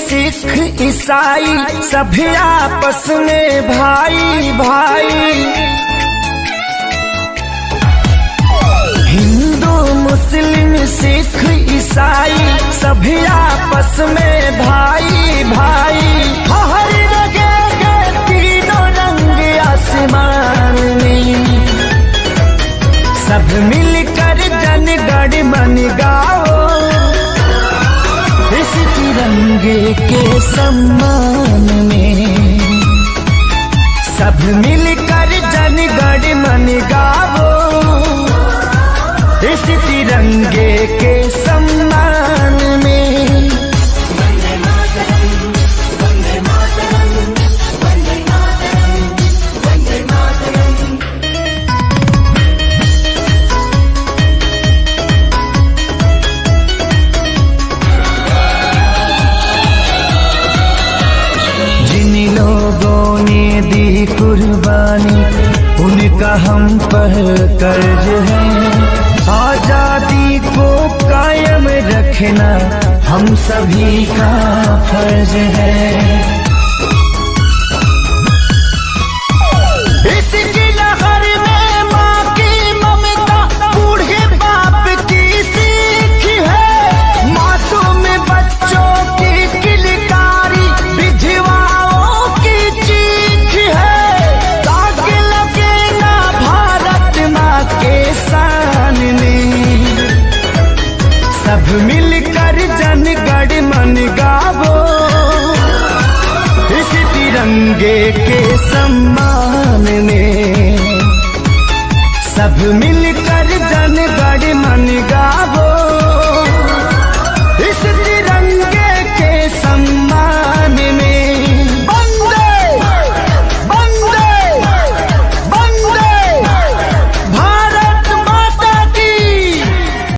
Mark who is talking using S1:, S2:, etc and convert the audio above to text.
S1: सिख ईसाई सभी आपस में भाई भाई। हिंदू मुस्लिम सिख ईसाई सभी आपस में भाई भाई। हर जगह तीनों रंग आसमान में, सब मिलकर जन गण मन गाओ, इस तिरंगे के सम्मान में। सब मिलकर जन गण मन गाओ, इस तिरंगे के सम्मान में। कुर्बानी उनका हम पर कर्ज है, आजादी को कायम रखना हम सभी का फर्ज है। इसकी लहर में माँ की ममता, बूढ़े बाप की सीख है, मासूम बच्चों की किलकारी, विधवाओं की चीख है। सब मिलकर जन गण मन गावो, इस तिरंगे के सम्मान में। सब मिलकर जन गण मन गावो,